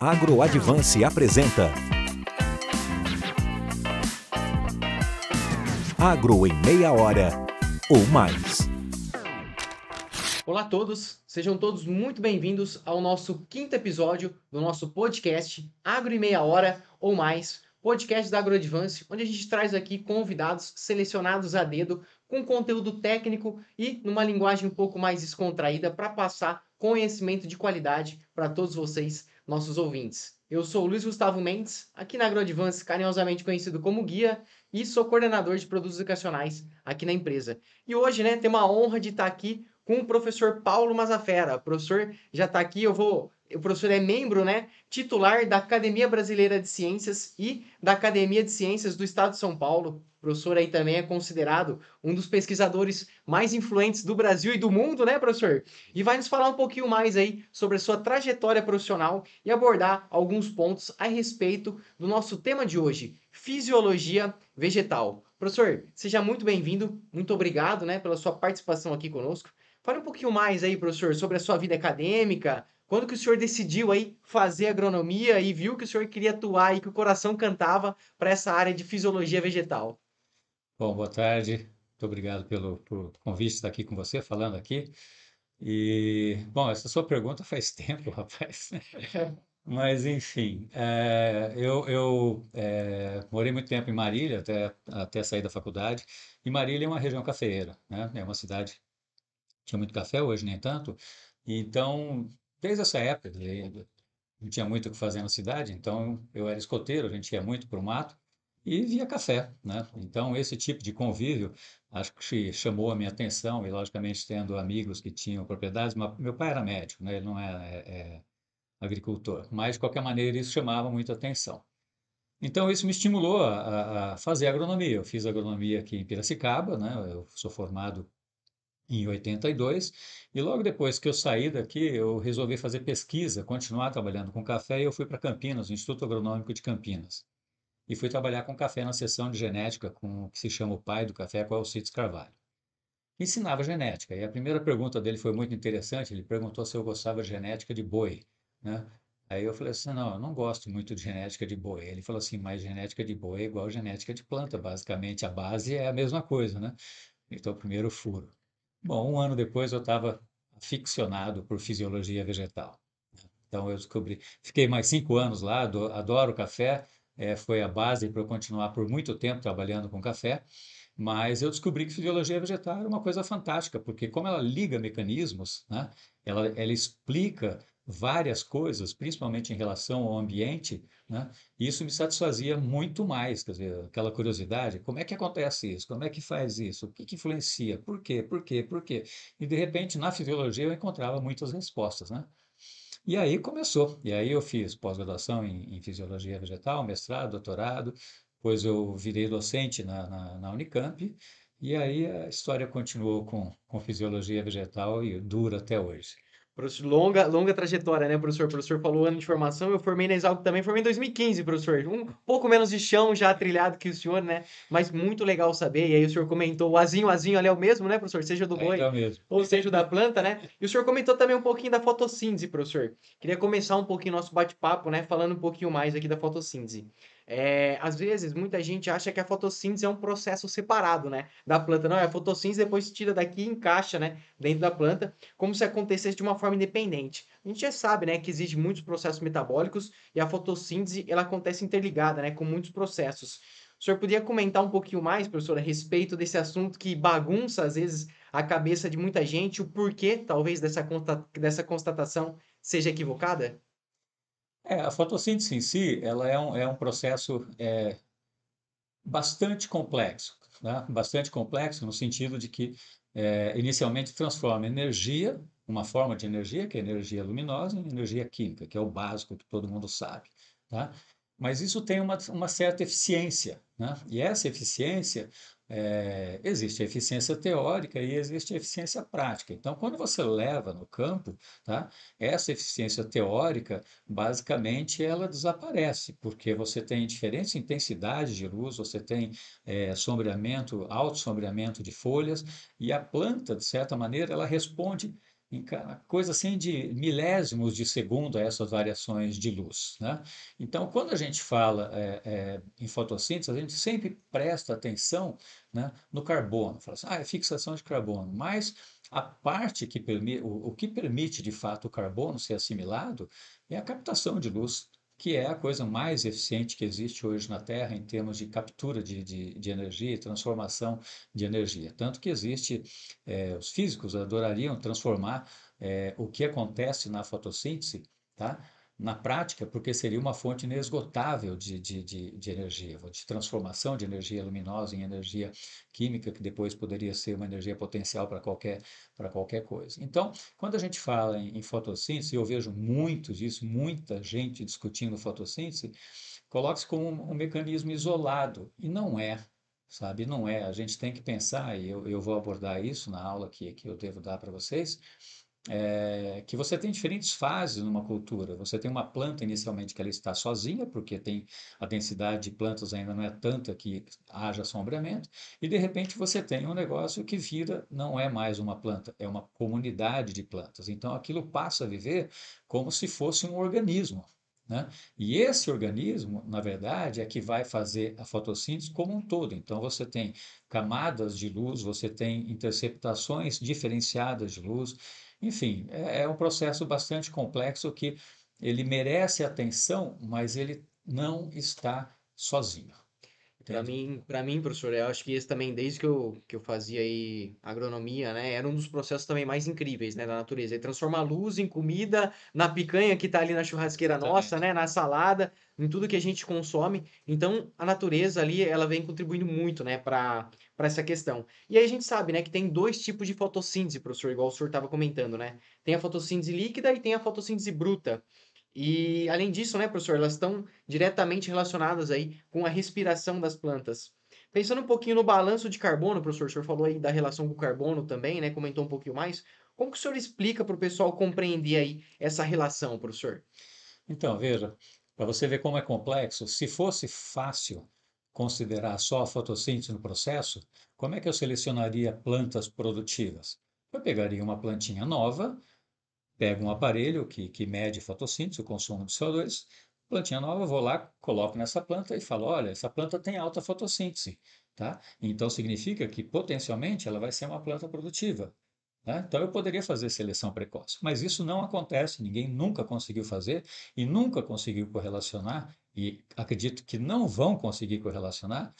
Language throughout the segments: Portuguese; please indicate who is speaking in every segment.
Speaker 1: AgroAdvance apresenta Agro em Meia Hora ou mais.
Speaker 2: Olá a todos, sejam todos muito bem-vindos ao nosso quinto episódio do nosso podcast Agro em Meia Hora ou mais, podcast da AgroAdvance, onde a gente traz aqui convidados selecionados a dedo com conteúdo técnico e numa linguagem um pouco mais descontraída para passar conhecimento de qualidade para todos vocês, nossos ouvintes. Eu sou o Luiz Gustavo Mendes, aqui na AgroAdvance, carinhosamente conhecido como Guia, e sou coordenador de produtos educacionais aqui na empresa. E hoje, temos a honra de estar aqui com o professor Paulo Mazafera. O professor já está aqui, o professor é membro, titular da Academia Brasileira de Ciências e da Academia de Ciências do Estado de São Paulo. O professor aí também é considerado um dos pesquisadores mais influentes do Brasil e do mundo, né, professor? E vai nos falar um pouquinho mais aí sobre a sua trajetória profissional e abordar alguns pontos a respeito do nosso tema de hoje, fisiologia vegetal. Professor, seja muito bem-vindo, muito obrigado, pela sua participação aqui conosco. Fale um pouquinho mais aí, professor, sobre a sua vida acadêmica. Quando que o senhor decidiu aí fazer agronomia e viu que o senhor queria atuar e que o coração cantava para essa área de fisiologia vegetal?
Speaker 3: Bom, boa tarde. Muito obrigado pelo convite de estar aqui com você, falando aqui. Bom, essa sua pergunta faz tempo, rapaz. Mas, enfim, eu morei muito tempo em Marília, até sair da faculdade. E Marília é uma região cafeeira, né? É uma cidade que tinha muito café, hoje nem tanto. Então, desde essa época, não tinha muito o que fazer na cidade, então eu era escoteiro, a gente ia muito para o mato e via café, né? Então, esse tipo de convívio acho que chamou a minha atenção e, logicamente, tendo amigos que tinham propriedades, meu pai era médico, né? Ele não é agricultor, mas, de qualquer maneira, isso chamava muita atenção. Então, isso me estimulou a fazer agronomia. Eu fiz agronomia aqui em Piracicaba, né? Eu sou formado em 82, e logo depois que eu saí daqui, eu resolvi fazer pesquisa, continuar trabalhando com café, e eu fui para Campinas, o Instituto Agronômico de Campinas. E fui trabalhar com café na seção de genética, com o que se chama o pai do café, com o Alcides Carvalho. Ensinava genética, e a primeira pergunta dele foi muito interessante, ele perguntou se eu gostava de genética de boi, né? Aí eu falei assim, não, eu não gosto muito de genética de boi. Ele falou assim, mas genética de boi é igual genética de planta, basicamente a base é a mesma coisa, né? Então, primeiro furo. Bom, um ano depois eu estava aficionado por fisiologia vegetal. Então eu descobri, fiquei mais 5 anos lá, adoro café, foi a base para eu continuar por muito tempo trabalhando com café, mas eu descobri que fisiologia vegetal era uma coisa fantástica, porque como ela liga mecanismos, né, ela explica várias coisas, principalmente em relação ao ambiente, né, e isso me satisfazia muito mais, quer dizer, aquela curiosidade, como é que acontece isso? Como é que faz isso? O que que influencia? Por quê? Por quê? Por quê? E de repente na fisiologia eu encontrava muitas respostas, né? E aí começou. E aí eu fiz pós-graduação em fisiologia vegetal, mestrado, doutorado, depois eu virei docente na Unicamp, e aí a história continuou com fisiologia vegetal e dura até hoje.
Speaker 2: Professor, longa trajetória, né, professor? O professor falou ano de formação, eu formei na Exalc também, formei em 2015, professor. Um pouco menos de chão já trilhado que o senhor, né? Mas muito legal saber. E aí o senhor comentou, o azinho ali é o mesmo, né, professor? Seja do
Speaker 3: Ainda
Speaker 2: boi
Speaker 3: é o mesmo.
Speaker 2: ou seja da planta, né? E o senhor comentou também um pouquinho da fotossíntese, professor. Queria começar um pouquinho nosso bate-papo, né, falando um pouquinho mais aqui da fotossíntese. Às vezes, muita gente acha que a fotossíntese é um processo separado, né, da planta. Não, é a fotossíntese, depois tira daqui e encaixa, né, dentro da planta como se acontecesse de uma forma independente. A gente já sabe, que existe muitos processos metabólicos e a fotossíntese ela acontece interligada, com muitos processos. O senhor podia comentar um pouquinho mais, professor, a respeito desse assunto que bagunça às vezes a cabeça de muita gente, o porquê talvez dessa constatação seja equivocada?
Speaker 3: A fotossíntese em si, ela é um processo bastante complexo, né? Bastante complexo no sentido de que inicialmente transforma energia, uma forma de energia, que é energia luminosa, em energia química, que é o básico que todo mundo sabe, tá? Mas isso tem uma certa eficiência, né? E essa eficiência, existe a eficiência teórica e existe a eficiência prática. Então, quando você leva no campo, tá? Essa eficiência teórica, basicamente, ela desaparece, porque você tem diferentes intensidades de luz, você tem sombreamento, alto sombreamento de folhas, e a planta, de certa maneira, ela responde coisa assim de milésimos de segundo a essas variações de luz, né? Então, quando a gente fala em fotossíntese, a gente sempre presta atenção, né, no carbono. Fala assim, é fixação de carbono, mas a parte que permite, o que permite de fato o carbono ser assimilado é a captação de luz, que é a coisa mais eficiente que existe hoje na Terra em termos de captura de energia e transformação de energia. Tanto que existe, os físicos adorariam transformar o que acontece na fotossíntese, tá? Na prática, porque seria uma fonte inesgotável de energia, de transformação de energia luminosa em energia química, que depois poderia ser uma energia potencial para qualquer coisa. Então, quando a gente fala em fotossíntese, eu vejo muito disso, muita gente discutindo fotossíntese, coloca-se como um mecanismo isolado, e não é, sabe? Não é. A gente tem que pensar, e eu vou abordar isso na aula que eu devo dar para vocês, que você tem diferentes fases numa cultura. Você tem uma planta inicialmente que ela está sozinha, porque tem a densidade de plantas ainda não é tanta que haja sombreamento, e de repente você tem um negócio que vira, não é mais uma planta, é uma comunidade de plantas. Então aquilo passa a viver como se fosse um organismo. Né? E esse organismo, na verdade, é que vai fazer a fotossíntese como um todo. Então, você tem camadas de luz, você tem interceptações diferenciadas de luz, enfim, é um processo bastante complexo que ele merece atenção, mas ele não está sozinho, entende?
Speaker 2: Para mim, professor, eu acho que esse também, desde que eu fazia aí agronomia, né, era um dos processos também mais incríveis, né, da natureza. Ele transforma a luz em comida, na picanha que tá ali na churrasqueira nossa,
Speaker 3: Exatamente.
Speaker 2: né, na salada, em tudo que a gente consome. Então, a natureza ali, ela vem contribuindo muito, né, para essa questão. E aí a gente sabe, né, que tem dois tipos de fotossíntese, professor, igual o senhor estava comentando, né? Tem a fotossíntese líquida e tem a fotossíntese bruta. E além disso, né, professor, elas estão diretamente relacionadas aí com a respiração das plantas. Pensando um pouquinho no balanço de carbono, professor, o senhor falou aí da relação com o carbono também, né? Comentou um pouquinho mais. Como que o senhor explica para o pessoal compreender aí essa relação, professor?
Speaker 3: Então, veja, para você ver como é complexo, se fosse fácil considerar só a fotossíntese no processo, como é que eu selecionaria plantas produtivas? Eu pegaria uma plantinha nova, pego um aparelho que mede fotossíntese, o consumo de CO2, plantinha nova, vou lá, coloco nessa planta e falo, olha, essa planta tem alta fotossíntese, tá? Então significa que potencialmente ela vai ser uma planta produtiva, né? Então eu poderia fazer seleção precoce, mas isso não acontece, ninguém nunca conseguiu fazer e nunca conseguiu correlacionar, e acredito que não vão conseguir correlacionar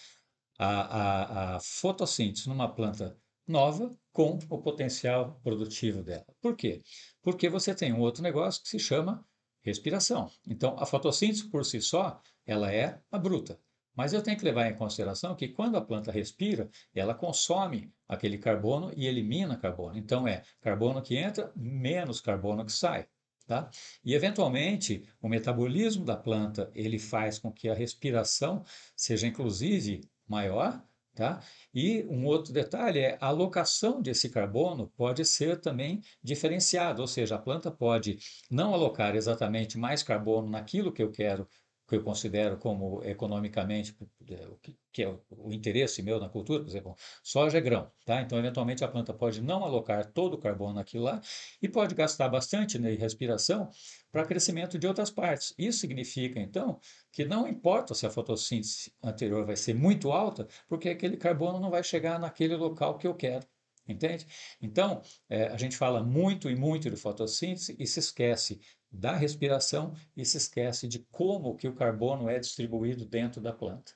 Speaker 3: a fotossíntese numa planta nova com o potencial produtivo dela. Por quê? Porque você tem um outro negócio que se chama respiração. Então, a fotossíntese por si só, ela é a bruta. Mas eu tenho que levar em consideração que quando a planta respira, ela consome aquele carbono e elimina carbono. Então, é carbono que entra, menos carbono que sai. Tá? E, eventualmente, o metabolismo da planta ele faz com que a respiração seja, inclusive, maior, tá? E um outro detalhe é a alocação desse carbono pode ser também diferenciada, ou seja, a planta pode não alocar exatamente mais carbono naquilo que eu quero, que eu considero como economicamente o que é o interesse meu na cultura, por exemplo, soja é grão, tá? Então, eventualmente a planta pode não alocar todo o carbono naquilo lá e pode gastar bastante na respiração para crescimento de outras partes. Isso significa, então, que não importa se a fotossíntese anterior vai ser muito alta, porque aquele carbono não vai chegar naquele local que eu quero. Entende? Então, a gente fala muito e muito de fotossíntese e se esquece da respiração e se esquece de como que o carbono é distribuído dentro da planta.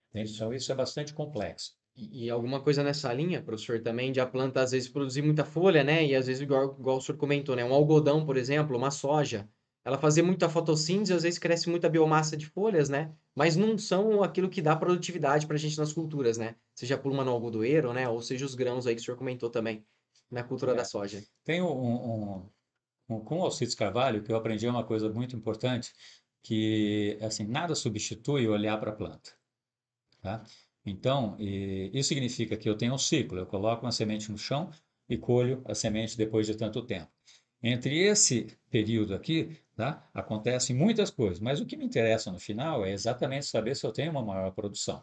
Speaker 3: Entende? Então, isso é bastante complexo.
Speaker 2: E alguma coisa nessa linha, professor, também de a planta às vezes produzir muita folha, né? E às vezes, igual o senhor comentou, né? Um algodão, por exemplo, uma soja, ela fazer muita fotossíntese, às vezes cresce muita biomassa de folhas, né? Mas não são aquilo que dá produtividade pra gente nas culturas, né? Seja pluma no algodoeiro, né? Ou seja os grãos aí que o senhor comentou também na cultura da
Speaker 3: É,
Speaker 2: soja.
Speaker 3: tem com o Alcides Carvalho que eu aprendi uma coisa muito importante, que assim, nada substitui olhar para a planta. Tá? Então, isso significa que eu tenho um ciclo, eu coloco uma semente no chão e colho a semente depois de tanto tempo. Entre esse período aqui, tá, acontecem muitas coisas, mas o que me interessa no final é exatamente saber se eu tenho uma maior produção,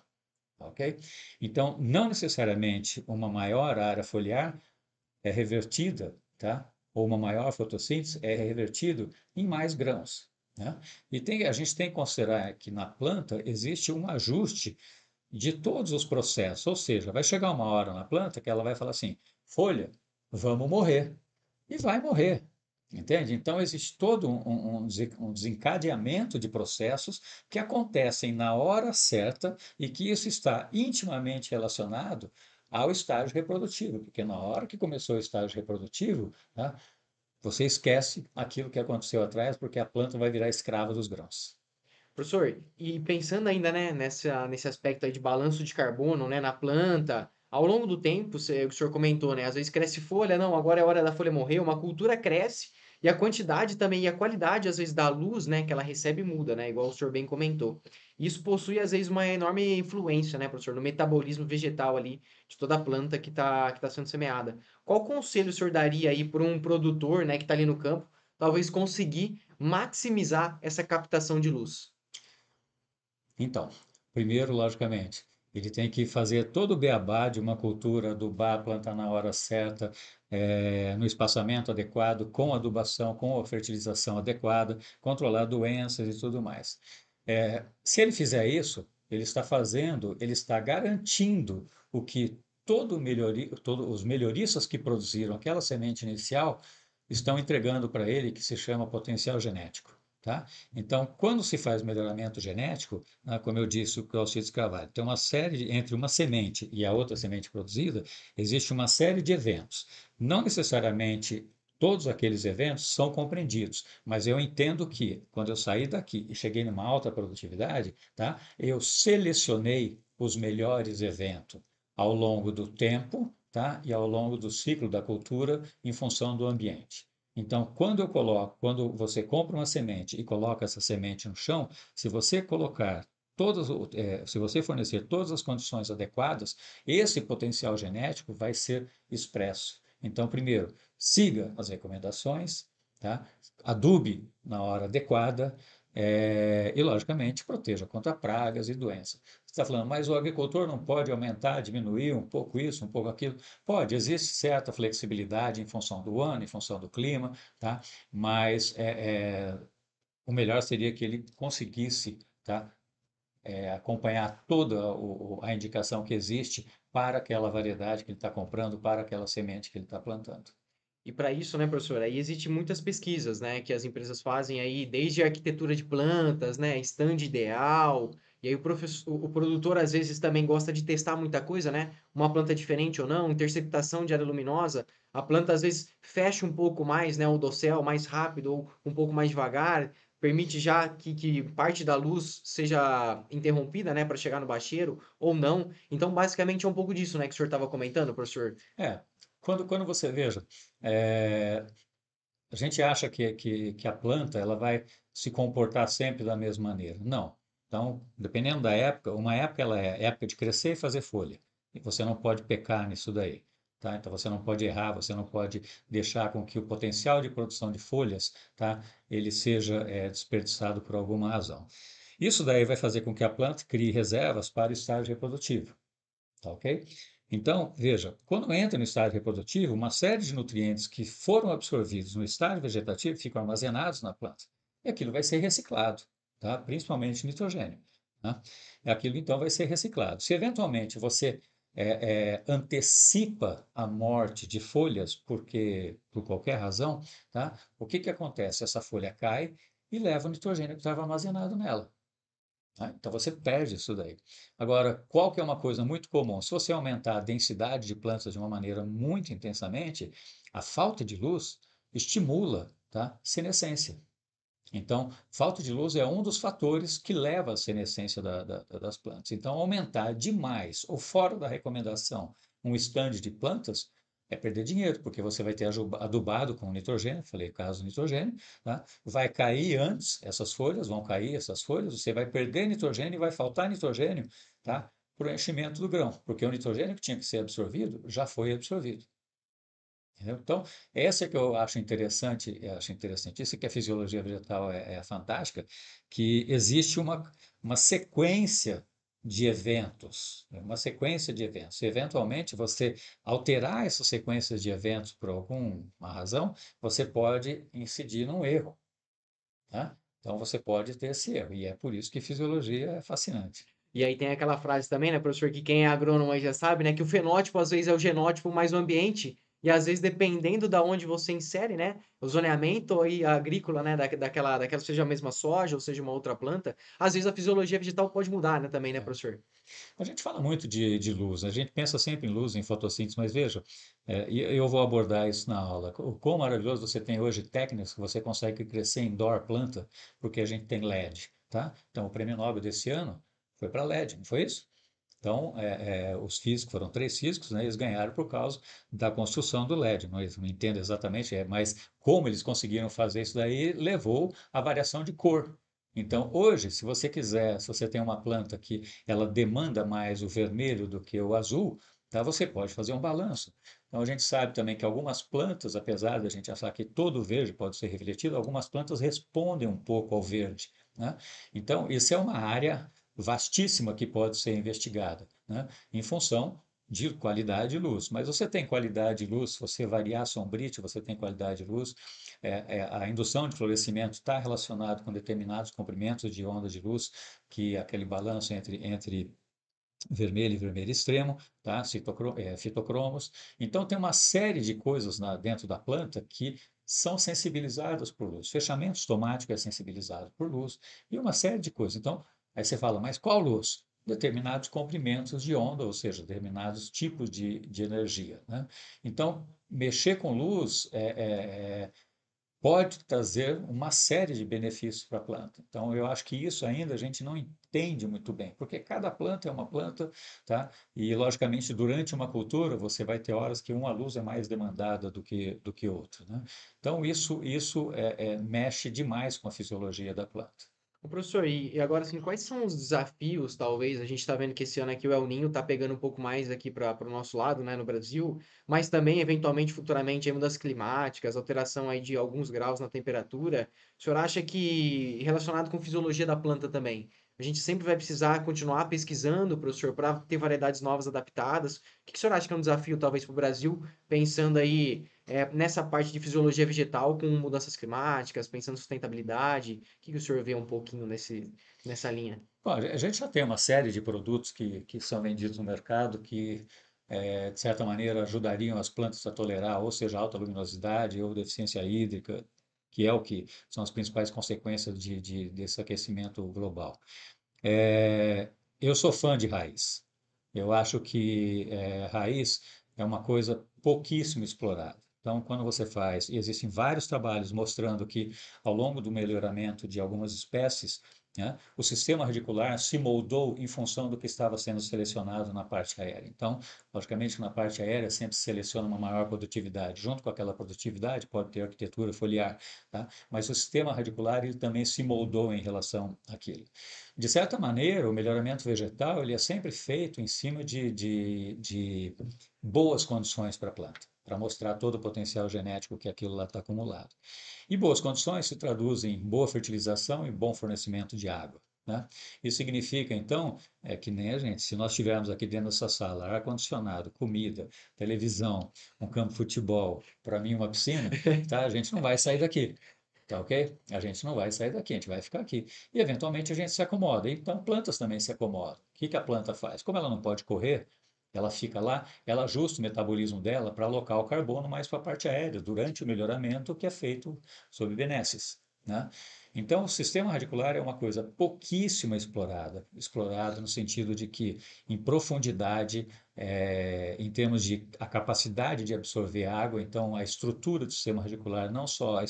Speaker 3: ok? Então, não necessariamente uma maior área foliar é revertida, tá? ou uma maior fotossíntese é revertido em mais grãos, né? E a gente tem que considerar que na planta existe um ajuste de todos os processos, ou seja, vai chegar uma hora na planta que ela vai falar assim, folha, vamos morrer, e vai morrer, entende? Então existe todo um desencadeamento de processos que acontecem na hora certa e que isso está intimamente relacionado ao estágio reprodutivo, porque na hora que começou o estágio reprodutivo, tá, você esquece aquilo que aconteceu atrás, porque a planta vai virar escrava dos grãos.
Speaker 2: Professor, e pensando ainda, né, nesse aspecto aí de balanço de carbono, né, na planta, ao longo do tempo, o senhor comentou, né, às vezes cresce folha, não, agora é hora da folha morrer, uma cultura cresce e a quantidade também e a qualidade, às vezes, da luz, né, que ela recebe muda, né, igual o senhor bem comentou. Isso possui, às vezes, uma enorme influência, né, professor, no metabolismo vegetal ali de toda a planta que tá sendo semeada. Qual conselho o senhor daria aí para um produtor, né, que está ali no campo, talvez conseguir maximizar essa captação de luz?
Speaker 3: Então, primeiro, logicamente, ele tem que fazer todo o beabá de uma cultura, adubar, plantar na hora certa, no espaçamento adequado, com adubação, com a fertilização adequada, controlar doenças e tudo mais. Se ele fizer isso, ele está garantindo o que todos os melhoristas que produziram aquela semente inicial estão entregando para ele, que se chama potencial genético. Tá? Então, quando se faz melhoramento genético, né, como eu disse, o Alcides Carvalho, tem uma série, entre uma semente e a outra semente produzida, existe uma série de eventos. Não necessariamente todos aqueles eventos são compreendidos, mas eu entendo que, quando eu saí daqui e cheguei numa alta produtividade, tá, eu selecionei os melhores eventos ao longo do tempo, tá, e ao longo do ciclo da cultura em função do ambiente. Então, quando você compra uma semente e coloca essa semente no chão, se você colocar se você fornecer todas as condições adequadas, esse potencial genético vai ser expresso. Então, primeiro, siga as recomendações, tá? Adube na hora adequada, e, logicamente, proteja contra pragas e doenças. Você está falando, mas o agricultor não pode aumentar, diminuir um pouco isso, um pouco aquilo? Pode, existe certa flexibilidade em função do ano, em função do clima, tá? Mas o melhor seria que ele conseguisse, tá? Acompanhar toda a indicação que existe para aquela variedade que ele está comprando, para aquela semente que ele está plantando.
Speaker 2: E para isso, né, professor, aí existe muitas pesquisas, né, que as empresas fazem aí, desde arquitetura de plantas, né, stand ideal, e aí o produtor às vezes também gosta de testar muita coisa, né, uma planta diferente ou não, interceptação de área luminosa, a planta às vezes fecha um pouco mais, né, o dossel mais rápido ou um pouco mais devagar, permite já que parte da luz seja interrompida, né, para chegar no bacheiro ou não. Então, basicamente é um pouco disso, né, que o senhor estava comentando, professor.
Speaker 3: É, quando você veja, é, a gente acha que a planta ela vai se comportar sempre da mesma maneira. Não. Então, dependendo da época, uma época ela é época de crescer e fazer folha. E você não pode pecar nisso daí. Tá? Então, você não pode errar, você não pode deixar com que o potencial de produção de folhas, tá, ele seja desperdiçado por alguma razão. Isso daí vai fazer com que a planta crie reservas para o estágio reprodutivo. Tá ok? Então, veja, quando entra no estágio reprodutivo, uma série de nutrientes que foram absorvidos no estágio vegetativo ficam armazenados na planta. E aquilo vai ser reciclado, tá? Principalmente nitrogênio. Tá? E aquilo então vai ser reciclado. Se eventualmente você antecipa a morte de folhas por qualquer razão, tá? O que que acontece? Essa folha cai e leva o nitrogênio que estava armazenado nela. Tá? Então você perde isso daí. Agora, qual que é uma coisa muito comum? Se você aumentar a densidade de plantas de uma maneira muito intensamente, a falta de luz estimula, tá, senescência. Então, falta de luz é um dos fatores que leva à senescência das plantas. Então, aumentar demais ou fora da recomendação um estande de plantas é perder dinheiro, porque você vai ter adubado com nitrogênio, falei caso nitrogênio, tá? Vai cair antes essas folhas, vão cair essas folhas, você vai perder nitrogênio e vai faltar nitrogênio, tá? Para o enchimento do grão, porque o nitrogênio que tinha que ser absorvido já foi absorvido. Entendeu? Então, essa é que eu acho interessante, isso é que a fisiologia vegetal é fantástica, que existe uma sequência de eventos, é uma sequência de eventos. Eventualmente, você alterar essas sequências de eventos por alguma razão, você pode incidir num erro, tá? Então, você pode ter esse erro, e é por isso que fisiologia é fascinante.
Speaker 2: E aí tem aquela frase também, né, professor, que quem é agrônomo aí já sabe, né, que o fenótipo às vezes é o genótipo mais o ambiente, e às vezes dependendo da onde você insere, né, o zoneamento aí agrícola, né, daquela seja a mesma soja ou seja uma outra planta, às vezes a fisiologia vegetal pode mudar, né, também, né,
Speaker 3: É.
Speaker 2: professor?
Speaker 3: A gente fala muito de luz, a gente pensa sempre em luz, em fotossíntese, mas veja, e eu vou abordar isso na aula. O quão maravilhoso você tem hoje técnicas que você consegue crescer indoor planta, porque a gente tem LED, tá? Então, o prêmio Nobel desse ano foi para LED, não foi isso? Então, os físicos, foram três físicos, né, eles ganharam por causa da construção do LED. Não entendo exatamente, mas como eles conseguiram fazer isso daí, levou à variação de cor. Então, hoje, se você quiser, se você tem uma planta que ela demanda mais o vermelho do que o azul, tá, você pode fazer um balanço. Então, a gente sabe também que algumas plantas, apesar da gente achar que todo verde pode ser refletido, algumas plantas respondem um pouco ao verde, né? Então, isso é uma área vastíssima que pode ser investigada, né, em função de qualidade de luz. Mas você tem qualidade de luz, se você variar a sombrite, você tem qualidade de luz. A indução de florescimento está relacionada com determinados comprimentos de onda de luz, que é aquele balanço entre vermelho e vermelho extremo, tá? Fitocromos. Então, tem uma série de coisas dentro da planta que são sensibilizadas por luz. Fechamento estomático é sensibilizado por luz e uma série de coisas. Então, aí você fala, mas qual luz? Determinados comprimentos de onda, ou seja, determinados tipos de energia, né? Então, mexer com luz pode trazer uma série de benefícios para a planta. Então, eu acho que isso ainda a gente não entende muito bem, porque cada planta é uma planta, tá? E, logicamente, durante uma cultura, você vai ter horas que uma luz é mais demandada do que outra, né? Então, isso mexe demais com a fisiologia da planta.
Speaker 2: Ô, professor, e agora assim, quais são os desafios, talvez? A gente está vendo que esse ano aqui o El Ninho está pegando um pouco mais aqui para o nosso lado, né, no Brasil, mas também, eventualmente, futuramente, aí, mudanças climáticas, alteração aí de alguns graus na temperatura. O senhor acha que, relacionado com fisiologia da planta também, a gente sempre vai precisar continuar pesquisando, professor, para ter variedades novas adaptadas? O que o senhor acha que é um desafio, talvez, para o Brasil, pensando aí nessa parte de fisiologia vegetal com mudanças climáticas, pensando em sustentabilidade? O que o senhor vê um pouquinho nessa linha?
Speaker 3: Bom, a gente já tem uma série de produtos que são vendidos no mercado que, de certa maneira, ajudariam as plantas a tolerar, ou seja, alta luminosidade ou deficiência hídrica, que é o que são as principais consequências desse aquecimento global. Eu sou fã de raiz. Eu acho que raiz é uma coisa pouquíssimo explorada. Então, quando você faz, e existem vários trabalhos mostrando que ao longo do melhoramento de algumas espécies, né, o sistema radicular se moldou em função do que estava sendo selecionado na parte aérea. Então, logicamente, na parte aérea sempre se seleciona uma maior produtividade. Junto com aquela produtividade pode ter arquitetura foliar, tá? Mas o sistema radicular ele também se moldou em relação àquilo. De certa maneira, o melhoramento vegetal ele é sempre feito em cima de boas condições para a planta, para mostrar todo o potencial genético que aquilo lá está acumulado. E boas condições se traduzem em boa fertilização e bom fornecimento de água, né? Isso significa, então, que nem a gente, se nós tivermos aqui dentro dessa sala ar-condicionado, comida, televisão, um campo de futebol, para mim uma piscina, tá? A gente não vai sair daqui. Tá ok? A gente não vai sair daqui, a gente vai ficar aqui. E eventualmente a gente se acomoda. Então, plantas também se acomodam. O que que a planta faz? Como ela não pode correr, ela fica lá, ela ajusta o metabolismo dela para alocar o carbono mais para a parte aérea, durante o melhoramento que é feito sob benesses, né? Então, o sistema radicular é uma coisa pouquíssimo explorada no sentido de que, em profundidade, em termos de a capacidade de absorver água, então a estrutura do sistema radicular, não só a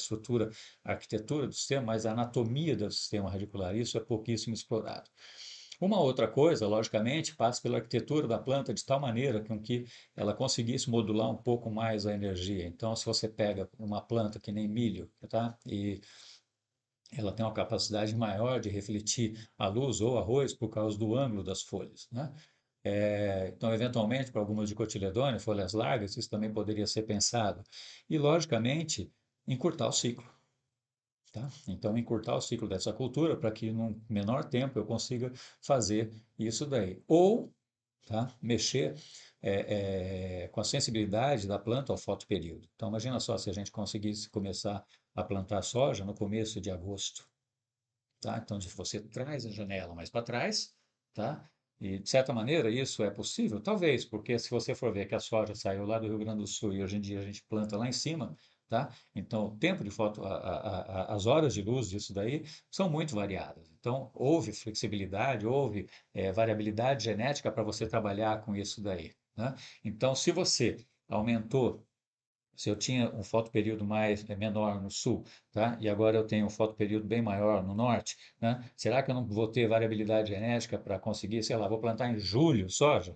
Speaker 3: arquitetura do sistema, mas a anatomia do sistema radicular, isso é pouquíssimo explorado. Uma outra coisa, logicamente, passa pela arquitetura da planta de tal maneira com que ela conseguisse modular um pouco mais a energia. Então, se você pega uma planta que nem milho, tá? E ela tem uma capacidade maior de refletir a luz ou arroz por causa do ângulo das folhas, né? Então, eventualmente, para algumas dicotiledôneas, folhas largas, isso também poderia ser pensado. E, logicamente, encurtar o ciclo. tá? Então, encurtar o ciclo dessa cultura para que num menor tempo eu consiga fazer isso daí. Ou, tá, mexer com a sensibilidade da planta ao fotoperíodo. Então, imagina só se a gente conseguisse começar a plantar soja no começo de agosto, tá? Então, se você traz a janela mais para trás, tá? E, de certa maneira, isso é possível? Talvez, porque se você for ver que a soja saiu lá do Rio Grande do Sul e hoje em dia a gente planta lá em cima, tá? Então, o tempo de foto, as horas de luz disso daí são muito variadas. Então, houve flexibilidade, houve variabilidade genética para você trabalhar com isso daí, né? Então, se você aumentou se eu tinha um fotoperíodo menor no sul, tá? E agora eu tenho um fotoperíodo bem maior no norte, né? Será que eu não vou ter variabilidade genética para conseguir, sei lá, vou plantar em julho soja,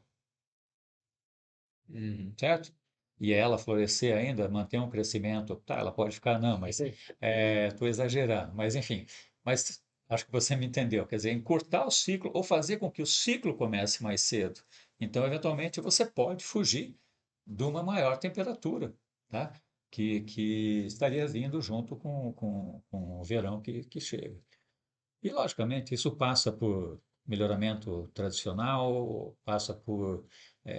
Speaker 2: Uhum.
Speaker 3: certo? E ela florescer ainda, manter um crescimento, tá? Ela pode ficar, não, mas estou exagerando, mas enfim, mas acho que você me entendeu, quer dizer, encurtar o ciclo ou fazer com que o ciclo comece mais cedo. Então, eventualmente, você pode fugir de uma maior temperatura, tá? Que estaria vindo junto com o verão que chega. E, logicamente, isso passa por melhoramento tradicional, passa por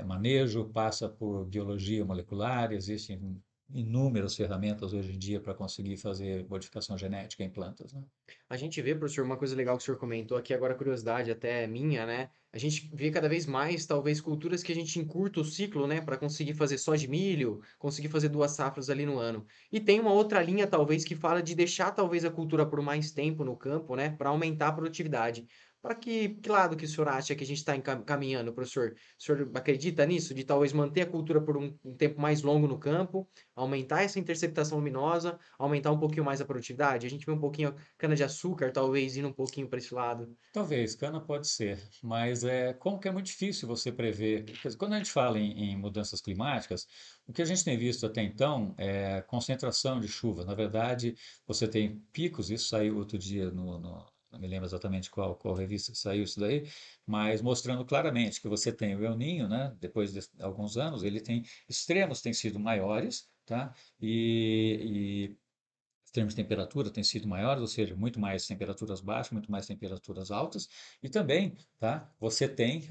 Speaker 3: manejo, passa por biologia molecular, existem inúmeras ferramentas hoje em dia para conseguir fazer modificação genética em plantas, né?
Speaker 2: A gente vê, professor, uma coisa legal que o senhor comentou aqui, agora curiosidade até minha, né? A gente vê cada vez mais, talvez, culturas que a gente encurta o ciclo, né? Para conseguir fazer só de milho, conseguir fazer 2 safras ali no ano. E tem uma outra linha, talvez, que fala de deixar, talvez, a cultura por mais tempo no campo, né? Para aumentar a produtividade. Para que lado que o senhor acha que a gente está caminhando, professor? O senhor acredita nisso? De talvez manter a cultura por um tempo mais longo no campo, aumentar essa interceptação luminosa, aumentar um pouquinho mais a produtividade? A gente vê um pouquinho cana-de-açúcar, talvez indo um pouquinho para esse lado.
Speaker 3: Talvez, cana pode ser, mas como que é muito difícil você prever. Quer dizer, quando a gente fala em mudanças climáticas, o que a gente tem visto até então é concentração de chuva. Na verdade, você tem picos, isso saiu outro dia não me lembro exatamente qual revista que saiu isso daí, mas mostrando claramente que você tem o El Niño, né? Depois de alguns anos, ele tem extremos têm sido maiores, tá? Os termos de temperatura têm sido maiores, ou seja, muito mais temperaturas baixas, muito mais temperaturas altas, e também, tá, você tem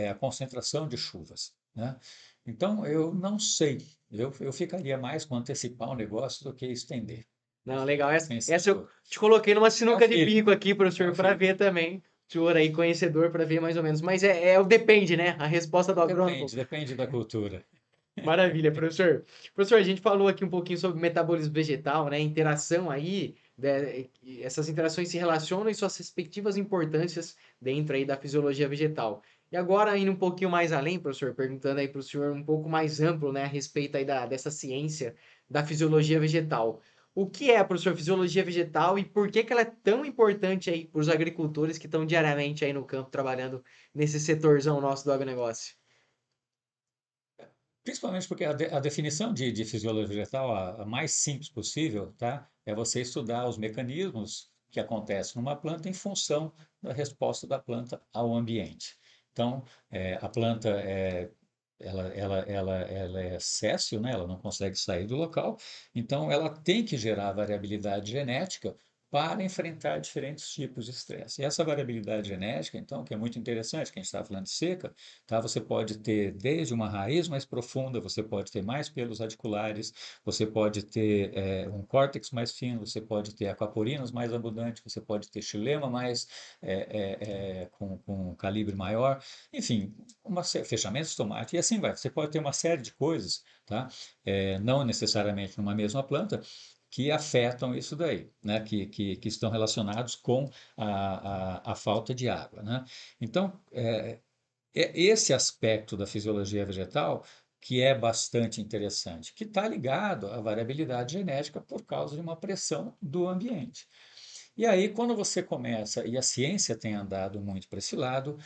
Speaker 3: a concentração de chuvas, né? Então, eu não sei, eu ficaria mais com antecipar o negócio do que estender.
Speaker 2: Não, legal. Essa eu
Speaker 3: Pensador.
Speaker 2: te coloquei numa
Speaker 3: É um
Speaker 2: sinuca de
Speaker 3: feeling,
Speaker 2: bico aqui,
Speaker 3: é
Speaker 2: professor,
Speaker 3: um
Speaker 2: para
Speaker 3: feeling.
Speaker 2: ver também. O senhor aí, conhecedor, para ver mais ou menos. Mas é o depende, né? A resposta do agrônomo.
Speaker 3: Depende da cultura.
Speaker 2: Maravilha, professor. Professor, a gente falou aqui um pouquinho sobre metabolismo vegetal, né? Interação aí, essas interações se relacionam e suas respectivas importâncias dentro aí da fisiologia vegetal. E agora, indo um pouquinho mais além, professor, perguntando aí para o senhor um pouco mais amplo, né, a respeito aí dessa ciência da fisiologia vegetal. O que é, professor, fisiologia vegetal e por que que ela é tão importante aí para os agricultores que estão diariamente aí no campo trabalhando nesse setorzão nosso do agronegócio?
Speaker 3: Principalmente porque a definição de fisiologia vegetal, a mais simples possível, tá? É você estudar os mecanismos que acontecem numa planta em função da resposta da planta ao ambiente. Então, a planta ela é séssil, né? Ela não consegue sair do local, então ela tem que gerar variabilidade genética para enfrentar diferentes tipos de estresse. E essa variabilidade genética, então, que é muito interessante, que a gente está falando de seca, tá? Você pode ter desde uma raiz mais profunda, você pode ter mais pelos radiculares, você pode ter um córtex mais fino, você pode ter aquaporinos mais abundantes, você pode ter xilema mais com um calibre maior, enfim, fechamento de tomate, e assim vai. Você pode ter uma série de coisas, tá? Não necessariamente numa mesma planta, que afetam isso daí, né? Que estão relacionados com a falta de água, né? Então, é esse aspecto da fisiologia vegetal que é bastante interessante, que está ligado à variabilidade genética por causa de uma pressão do ambiente. E aí, quando você começa, e a ciência tem andado muito para esse lado,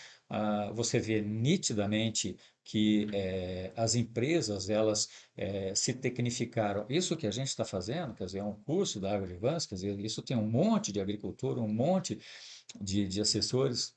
Speaker 3: você vê nitidamente que as empresas elas se tecnificaram. Isso que a gente está fazendo, quer dizer, é um curso da AgroAdvance, quer dizer, isso tem um monte de agricultura, um monte de assessores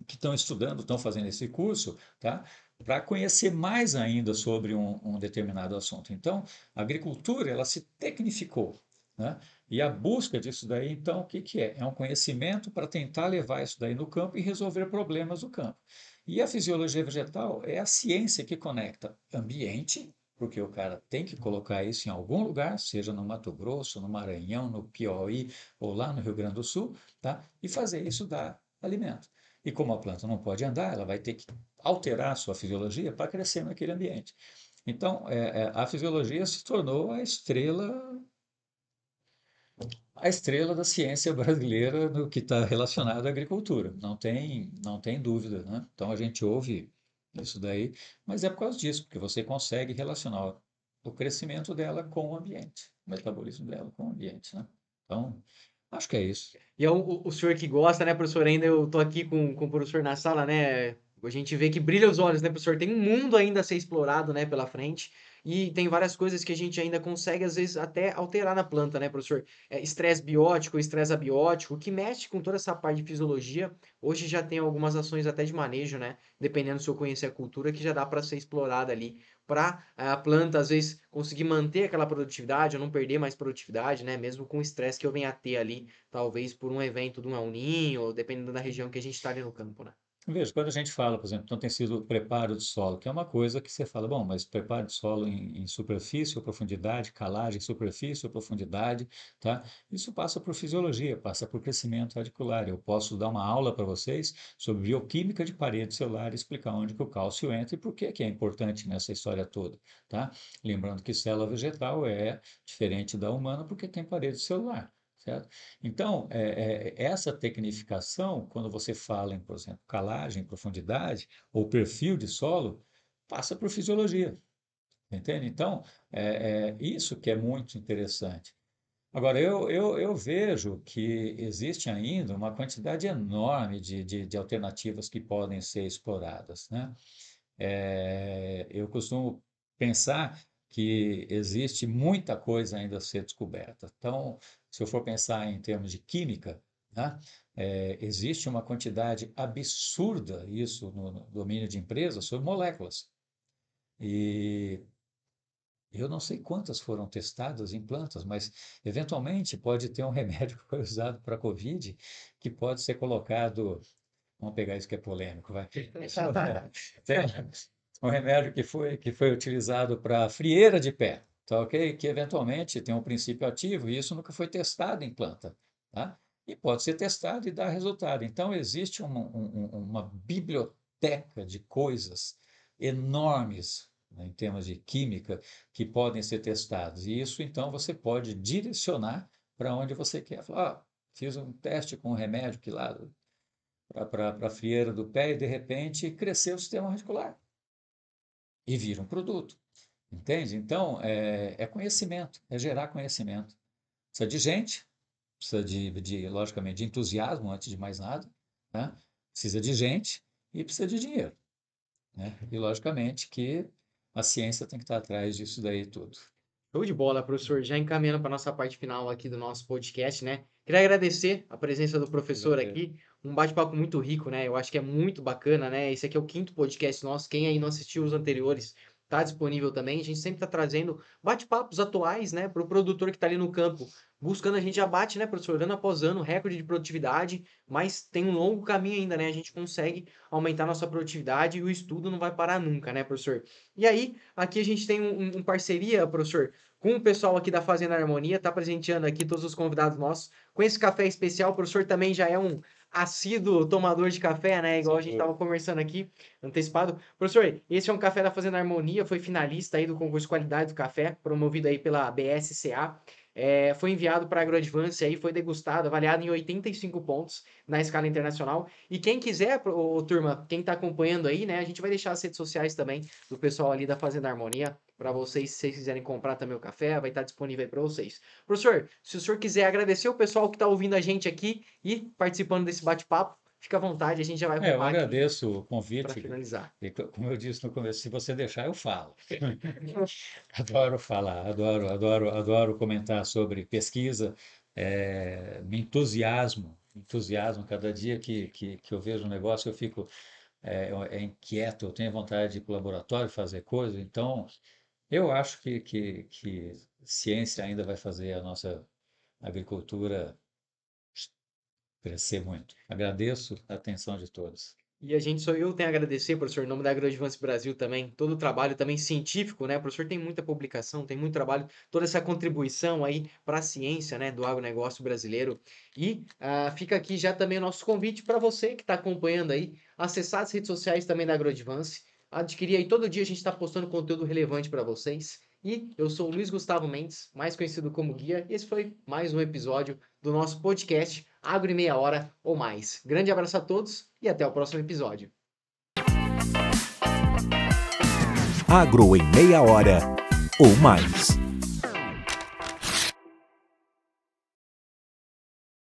Speaker 3: que estão estudando, estão fazendo esse curso, tá? Para conhecer mais ainda sobre um determinado assunto. Então, a agricultura, ela se tecnificou. né? E a busca disso daí, então, o que que é? É um conhecimento para tentar levar isso daí no campo e resolver problemas do campo. E a fisiologia vegetal é a ciência que conecta ambiente, porque o cara tem que colocar isso em algum lugar, seja no Mato Grosso, no Maranhão, no Piauí ou lá no Rio Grande do Sul, tá? E fazer isso dar alimento. E como a planta não pode andar, ela vai ter que alterar a sua fisiologia para crescer naquele ambiente. Então, a fisiologia se tornou a estrela da ciência brasileira no que está relacionado à agricultura. Não tem dúvida, né? Então a gente ouve isso daí, mas é por causa disso, porque você consegue relacionar o crescimento dela com o ambiente, o metabolismo dela com o ambiente, né? Então, acho que é isso.
Speaker 2: E é o senhor que gosta, né, professor? Ainda eu tô aqui com o professor na sala, né? A gente vê que brilha os olhos, né, professor? Tem um mundo ainda a ser explorado, né, pela frente. E tem várias coisas que a gente ainda consegue, às vezes, até alterar na planta, né, professor? Estresse biótico, estresse abiótico, que mexe com toda essa parte de fisiologia. Hoje já tem algumas ações até de manejo, né? Dependendo se eu conhecer a cultura, que já dá para ser explorada ali para a planta, às vezes, conseguir manter aquela produtividade ou não perder mais produtividade, né? Mesmo com o estresse que eu venha a ter ali talvez por um evento de um El Ninho, ou dependendo da região que a gente está ali no campo, né?
Speaker 3: Veja, quando a gente fala, por exemplo, então tem sido preparo de solo, que é uma coisa que você fala, bom, mas preparo de solo em superfície ou profundidade, calagem, superfície ou profundidade, tá? Isso passa por fisiologia, passa por crescimento radicular. Eu posso dar uma aula para vocês sobre bioquímica de parede celular e explicar onde que o cálcio entra e por que que é importante nessa história toda, tá? Lembrando que célula vegetal é diferente da humana porque tem parede celular. Certo? Então, essa tecnificação, quando você fala em, por exemplo, calagem, profundidade ou perfil de solo, passa por fisiologia, entende? Então, isso que é muito interessante. Agora, eu vejo que existe ainda uma quantidade enorme de alternativas que podem ser exploradas, né? Eu costumo pensar que existe muita coisa ainda a ser descoberta. Então, se eu for pensar em termos de química, né, existe uma quantidade absurda, isso no domínio de empresas, sobre moléculas. E eu não sei quantas foram testadas em plantas, mas eventualmente pode ter um remédio que foi usado para a Covid que pode ser colocado. Vamos pegar isso que é polêmico, vai. Tem um remédio que foi utilizado para frieira de pé, tá ok? Que eventualmente tem um princípio ativo e isso nunca foi testado em planta, tá? E pode ser testado e dar resultado. Então, existe uma biblioteca de coisas enormes, né, em termos de química, que podem ser testadas. E isso, então, você pode direcionar para onde você quer. Falar, fiz um teste com um remédio que lá para a frieira do pé e de repente cresceu o sistema radicular e vira um produto, entende? Então é conhecimento, é gerar conhecimento. Precisa de gente, precisa logicamente de entusiasmo antes de mais nada, né? Precisa de gente e precisa de dinheiro, né? E logicamente que a ciência tem que estar atrás disso daí tudo.
Speaker 2: Show de bola, professor. Já encaminhando para nossa parte final aqui do nosso podcast, né? Queria agradecer a presença do professor
Speaker 3: Agradeço.
Speaker 2: aqui. Um bate-papo muito rico, né? Eu acho que é muito bacana, né? Esse aqui é o quinto podcast nosso. Quem aí não assistiu os anteriores, tá disponível também. A gente sempre tá trazendo bate-papos atuais, né? Para o produtor que tá ali no campo. Buscando, a gente já bate, né, professor? Ano após ano, recorde de produtividade, mas tem um longo caminho ainda, né? A gente consegue aumentar nossa produtividade e o estudo não vai parar nunca, né, professor? E aí, aqui a gente tem um parceria, professor, com o pessoal aqui da Fazenda Harmonia, tá presenteando aqui todos os convidados nossos com esse café especial. O professor também já é um assíduo tomador de café, né? Igual a
Speaker 3: Sem
Speaker 2: gente
Speaker 3: dúvida.
Speaker 2: estava conversando aqui, antecipado. Professor, esse é um café da Fazenda Harmonia, foi finalista aí do concurso de qualidade do café, promovido aí pela BSCA. Foi enviado para a AgroAdvance aí, foi degustado, avaliado em 85 pontos na escala internacional. E quem quiser, turma, quem está acompanhando aí, né? A gente vai deixar as redes sociais também do pessoal ali da Fazenda Harmonia para vocês, se vocês quiserem comprar também o café, vai estar disponível aí para vocês. Professor, se o senhor quiser agradecer o pessoal que está ouvindo a gente aqui e participando desse bate-papo, fica à vontade, a gente já vai
Speaker 3: Eu
Speaker 2: rumar aqui
Speaker 3: agradeço o
Speaker 2: para
Speaker 3: convite.
Speaker 2: finalizar.
Speaker 3: E como eu disse no começo, se você deixar, eu falo. Adoro falar, adoro comentar sobre pesquisa, me entusiasmo. Cada dia que eu vejo um negócio, eu fico inquieto, eu tenho vontade de ir para o laboratório fazer coisas. Então, eu acho que ciência ainda vai fazer a nossa a agricultura crescer muito. Agradeço a atenção de todos.
Speaker 2: E eu tenho a agradecer, professor, em nome da AgroAdvance Brasil também, todo o trabalho também científico, né? O professor tem muita publicação, tem muito trabalho, toda essa contribuição aí para a ciência, né, do agronegócio brasileiro. E fica aqui já também o nosso convite para você que está acompanhando aí, acessar as redes sociais também da AgroAdvance, adquirir aí todo dia a gente está postando conteúdo relevante para vocês. E eu sou o Luiz Gustavo Mendes, mais conhecido como Guia, e esse foi mais um episódio do nosso podcast Agro em Meia Hora ou Mais. Grande abraço a todos e até o próximo episódio.
Speaker 1: Agro em Meia Hora ou Mais.